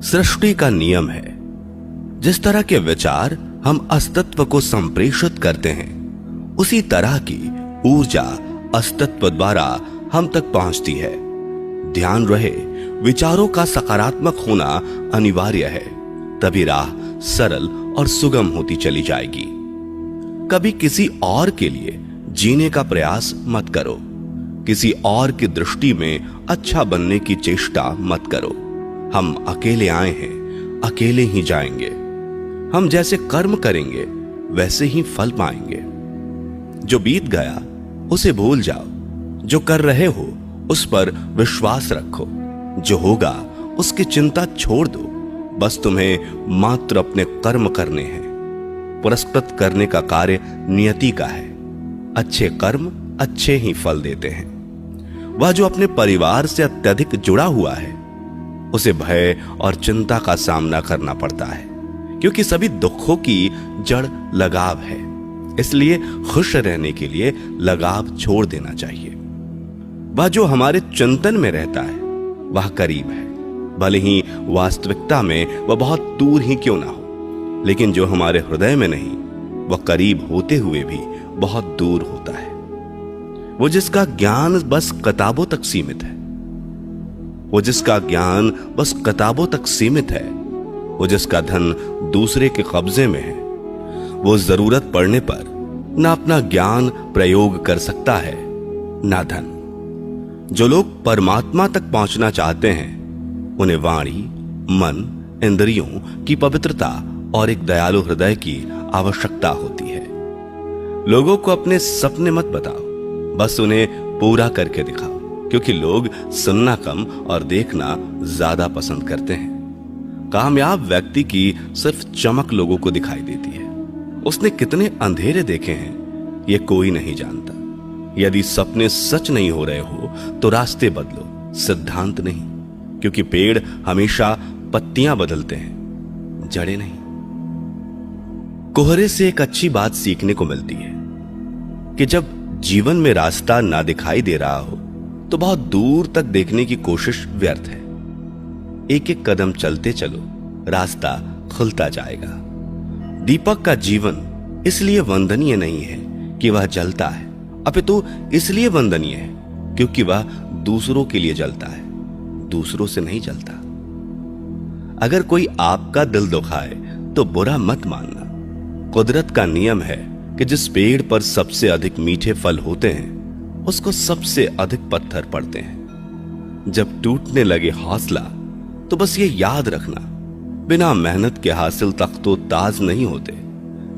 सृष्टि का नियम है। जिस तरह के विचार हम अस्तित्व को संप्रेषित करते हैं, उसी तरह की ऊर्जा अस्तित्व द्वारा हम तक पहुंचती है। ध्यान रहे, विचारों का सकारात्मक होना अनिवार्य है, तभी राह सरल और सुगम होती चली जाएगी। कभी किसी और के लिए जीने का प्रयास मत करो। किसी और की दृष्टि में अच्छा बनने की चेष्टा मत करो। हम अकेले आए हैं, अकेले ही जाएंगे। हम जैसे कर्म करेंगे वैसे ही फल पाएंगे। जो बीत गया उसे भूल जाओ। जो कर रहे हो उस पर विश्वास रखो। जो होगा उसकी चिंता छोड़ दो। बस तुम्हें मात्र अपने कर्म करने हैं। पुरस्कृत करने का कार्य नियति का है। अच्छे कर्म अच्छे ही फल देते हैं। वह जो अपने परिवार से अत्यधिक जुड़ा हुआ है, उसे भय और चिंता का सामना करना पड़ता है, क्योंकि सभी दुखों की जड़ लगाव है। इसलिए खुश रहने के लिए लगाव छोड़ देना चाहिए। वह जो हमारे चिंतन में रहता है वह करीब है, भले ही वास्तविकता में वह बहुत दूर ही क्यों ना हो। लेकिन जो हमारे हृदय में नहीं, वह करीब होते हुए भी बहुत दूर होता है। वो जिसका ज्ञान बस किताबों तक सीमित है, वो जिसका ज्ञान बस किताबों तक सीमित है, वो जिसका धन दूसरे के कब्जे में है, वो जरूरत पड़ने पर ना अपना ज्ञान प्रयोग कर सकता है, ना धन। जो लोग परमात्मा तक पहुंचना चाहते हैं, उन्हें वाणी, मन, इंद्रियों की पवित्रता और एक दयालु हृदय की आवश्यकता होती है। लोगों को अपने सपने मत बताओ, बस उन्हें पूरा करके दिखाओ, क्योंकि लोग सुनना कम और देखना ज्यादा पसंद करते हैं। कामयाब व्यक्ति की सिर्फ चमक लोगों को दिखाई देती है। उसने कितने अंधेरे देखे हैं ये कोई नहीं जानता। यदि सपने सच नहीं हो रहे हो तो रास्ते बदलो, सिद्धांत नहीं, क्योंकि पेड़ हमेशा पत्तियां बदलते हैं, जड़ें नहीं। कोहरे से एक अच्छी बात सीखने को मिलती है कि जब जीवन में रास्ता ना दिखाई दे रहा हो तो बहुत दूर तक देखने की कोशिश व्यर्थ है। एक एक कदम चलते चलो, रास्ता खुलता जाएगा। दीपक का जीवन इसलिए वंदनीय नहीं है कि वह जलता है, अपितु इसलिए वंदनीय है क्योंकि वह दूसरों के लिए जलता है, दूसरों से नहीं जलता। अगर कोई आपका दिल दुखाए तो बुरा मत मानना। कुदरत का नियम है कि जिस पेड़ पर सबसे अधिक मीठे फल होते हैं, उसको सबसे अधिक पत्थर पड़ते हैं। जब टूटने लगे हौसला तो बस ये याद रखना, बिना मेहनत के हासिल तख्तो ताज नहीं होते।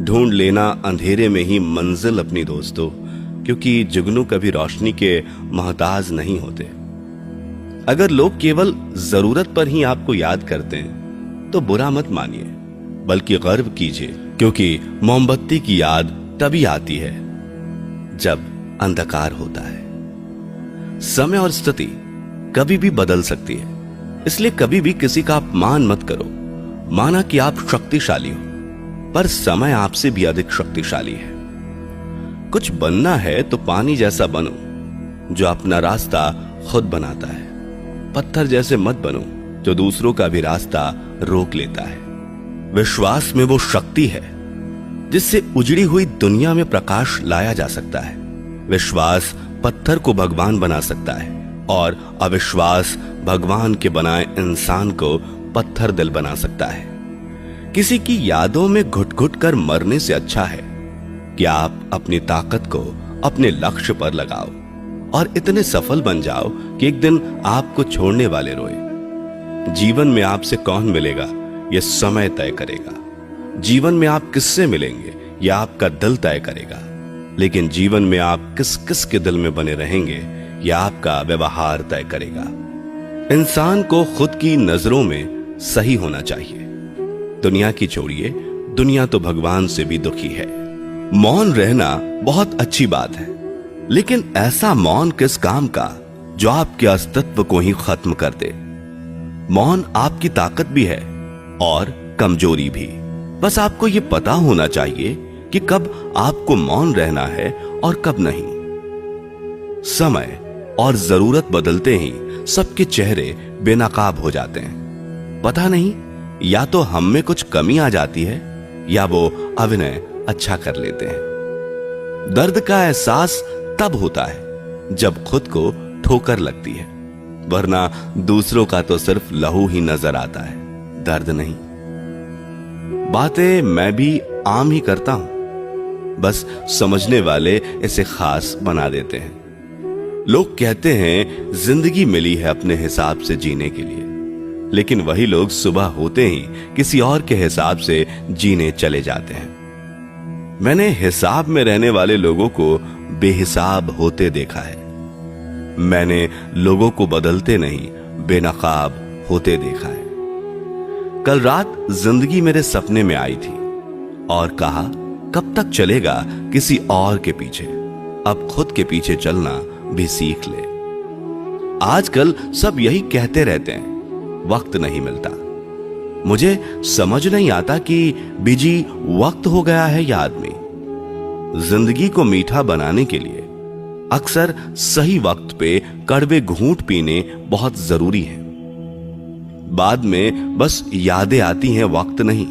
ढूंढ लेना अंधेरे में ही मंजिल अपनी दोस्तों, क्योंकि जुगनू कभी रोशनी के मोहताज नहीं होते। अगर लोग केवल जरूरत पर ही आपको याद करते हैं तो बुरा मत मानिए, बल्कि गर्व कीजिए, क्योंकि मोमबत्ती की याद तभी आती है जब अंधकार होता है। समय और स्थिति कभी भी बदल सकती है, इसलिए कभी भी किसी का अपमान मत करो। माना कि आप शक्तिशाली हो, पर समय आपसे भी अधिक शक्तिशाली है। कुछ बनना है तो पानी जैसा बनो, जो अपना रास्ता खुद बनाता है। पत्थर जैसे मत बनो, जो दूसरों का भी रास्ता रोक लेता है। विश्वास में वो शक्ति है जिससे उजड़ी हुई दुनिया में प्रकाश लाया जा सकता है। विश्वास पत्थर को भगवान बना सकता है, और अविश्वास भगवान के बनाए इंसान को पत्थर दिल बना सकता है। किसी की यादों में घुट घुट कर मरने से अच्छा है कि आप अपनी ताकत को अपने लक्ष्य पर लगाओ और इतने सफल बन जाओ कि एक दिन आपको छोड़ने वाले रोए। जीवन में आपसे कौन मिलेगा यह समय तय करेगा। जीवन में आप किससे मिलेंगे यह आपका दिल तय करेगा। लेकिन जीवन में आप किस किस के दिल में बने रहेंगे यह आपका व्यवहार तय करेगा। इंसान को खुद की नजरों में सही होना चाहिए। दुनिया की छोड़िए, दुनिया तो भगवान से भी दुखी है। मौन रहना बहुत अच्छी बात है, लेकिन ऐसा मौन किस काम का जो आपके अस्तित्व को ही खत्म कर दे। मौन आपकी ताकत भी है और कमजोरी भी। बस आपको यह पता होना चाहिए कि कब आपको मौन रहना है और कब नहीं। समय और जरूरत बदलते ही सबके चेहरे बेनकाब हो जाते हैं। पता नहीं, या तो हम में कुछ कमी आ जाती है या वो अभिनय अच्छा कर लेते हैं। दर्द का एहसास तब होता है जब खुद को ठोकर लगती है, वरना दूसरों का तो सिर्फ लहू ही नजर आता है, दर्द नहीं। बातें मैं भी आम ही करता हूं, बस समझने वाले इसे खास बना देते हैं। लोग कहते हैं जिंदगी मिली है अपने हिसाब से जीने के लिए, लेकिन वही लोग सुबह होते ही किसी और के हिसाब से जीने चले जाते हैं। मैंने हिसाब में रहने वाले लोगों को बेहिसाब होते देखा है। मैंने लोगों को बदलते नहीं, बेनकाब होते देखा है। कल रात जिंदगी मेरे सपने में आई थी और कहा, कब तक चलेगा किसी और के पीछे, अब खुद के पीछे चलना भी सीख ले। आजकल सब यही कहते रहते हैं, वक्त नहीं मिलता। मुझे समझ नहीं आता कि बिजी वक्त हो गया है या आदमी। जिंदगी को मीठा बनाने के लिए अक्सर सही वक्त पे कड़वे घूंट पीने बहुत जरूरी है। बाद में बस यादें आती हैं, वक्त नहीं।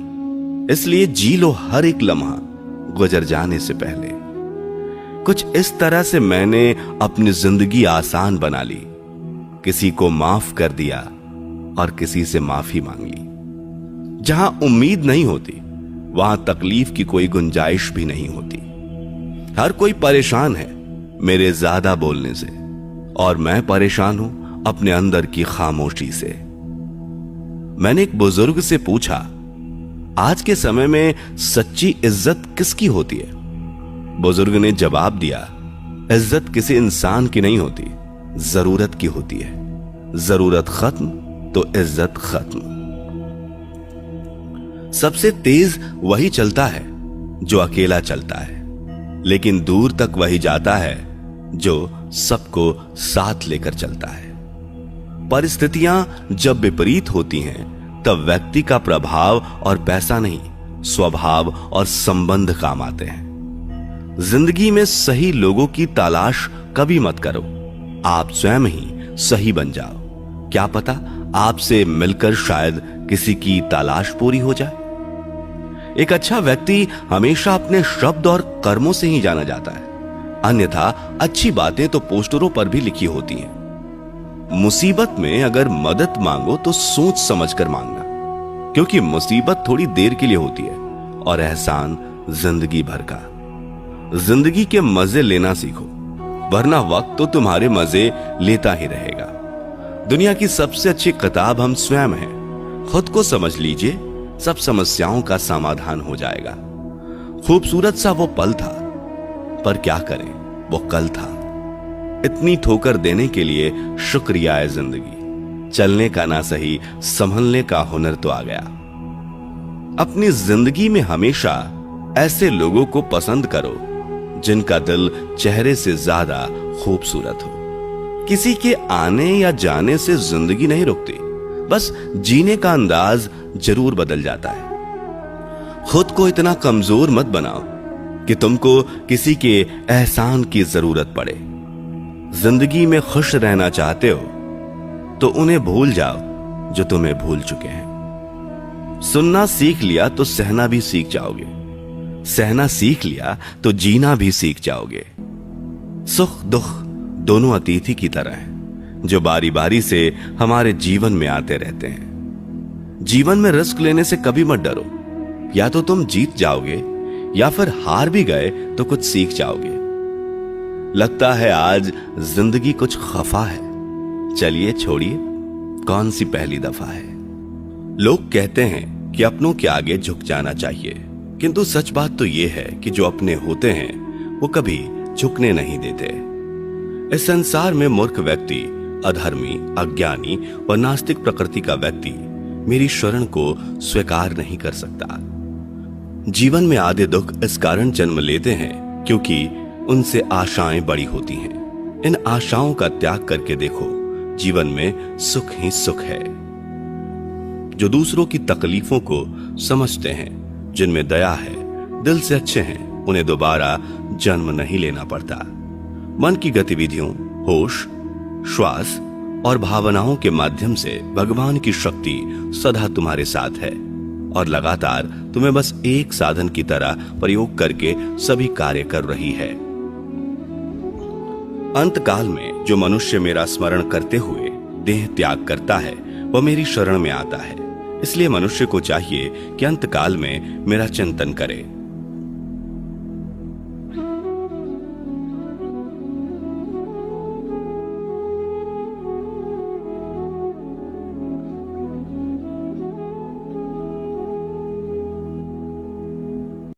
इसलिए जी लो हर एक लम्हा गुजर जाने से पहले। कुछ इस तरह से मैंने अपनी जिंदगी आसान बना ली। किसी को माफ कर दिया और किसी से माफी मांग ली। जहां उम्मीद नहीं होती वहां तकलीफ की कोई गुंजाइश भी नहीं होती। हर कोई परेशान है मेरे ज्यादा बोलने से, और मैं परेशान हूं अपने अंदर की खामोशी से। मैंने एक बुजुर्ग से पूछा, आज के समय में सच्ची इज्जत किसकी होती है? बुजुर्ग ने जवाब दिया, इज्जत किसी इंसान की नहीं होती, जरूरत की होती है। जरूरत खत्म तो इज्जत खत्म। सबसे तेज वही चलता है जो अकेला चलता है, लेकिन दूर तक वही जाता है जो सबको साथ लेकर चलता है। परिस्थितियां जब विपरीत होती हैं तब व्यक्ति का प्रभाव और पैसा नहीं, स्वभाव और संबंध काम आते हैं। जिंदगी में सही लोगों की तलाश कभी मत करो, आप स्वयं ही सही बन जाओ। क्या पता आपसे मिलकर शायद किसी की तलाश पूरी हो जाए। एक अच्छा व्यक्ति हमेशा अपने शब्द और कर्मों से ही जाना जाता है, अन्यथा अच्छी बातें तो पोस्टरों पर भी लिखी होती हैं। मुसीबत में अगर मदद मांगो तो सोच समझकर मांगना, क्योंकि मुसीबत थोड़ी देर के लिए होती है और एहसान जिंदगी भर का। जिंदगी के मजे लेना सीखो, वरना वक्त तो तुम्हारे मजे लेता ही रहेगा। दुनिया की सबसे अच्छी किताब हम स्वयं हैं। खुद को समझ लीजिए, सब समस्याओं का समाधान हो जाएगा। खूबसूरत सा वो पल था, पर क्या करें, वो कल था। इतनी ठोकर देने के लिए शुक्रिया है जिंदगी। चलने का ना सही, संभलने का हुनर तो आ गया। अपनी जिंदगी में हमेशा ऐसे लोगों को पसंद करो जिनका दिल चेहरे से ज्यादा खूबसूरत हो। किसी के आने या जाने से जिंदगी नहीं रुकती, बस जीने का अंदाज जरूर बदल जाता है। खुद को इतना कमजोर मत बनाओ कि तुमको किसी के एहसान की जरूरत पड़े। जिंदगी में खुश रहना चाहते हो तो उन्हें भूल जाओ जो तुम्हें भूल चुके हैं। सुनना सीख लिया तो सहना भी सीख जाओगे, सहना सीख लिया तो जीना भी सीख जाओगे। सुख दुख दोनों अतिथि की तरह हैं, जो बारी बारी से हमारे जीवन में आते रहते हैं। जीवन में रिस्क लेने से कभी मत डरो, या तो तुम जीत जाओगे या फिर हार भी गए तो कुछ सीख जाओगे। लगता है आज जिंदगी कुछ खफा है, चलिए छोड़िए, कौन सी पहली दफा है। लोग कहते हैं कि अपनों के आगे झुक जाना चाहिए, किंतु सच बात तो यह है कि जो अपने होते हैं वो कभी झुकने नहीं देते। इस संसार में मूर्ख व्यक्ति, अधर्मी, अज्ञानी और नास्तिक प्रकृति का व्यक्ति मेरी शरण को स्वीकार नहीं कर सकता। जीवन में आधे दुख इस कारण जन्म लेते हैं क्योंकि उनसे आशाएं बड़ी होती हैं। इन आशाओं का त्याग करके देखो, जीवन में सुख ही सुख है। जो दूसरों की तकलीफों को समझते हैं, जिनमें दया है, दिल से अच्छे हैं, उन्हें दोबारा जन्म नहीं लेना पड़ता। मन की गतिविधियों, होश, श्वास और भावनाओं के माध्यम से भगवान की शक्ति सदा तुम्हारे साथ है और लगातार तुम्हें बस एक साधन की तरह प्रयोग करके सभी कार्य कर रही है। अंतकाल में जो मनुष्य मेरा स्मरण करते हुए देह त्याग करता है वह मेरी शरण में आता है। इसलिए मनुष्य को चाहिए कि अंतकाल में मेरा चिंतन करे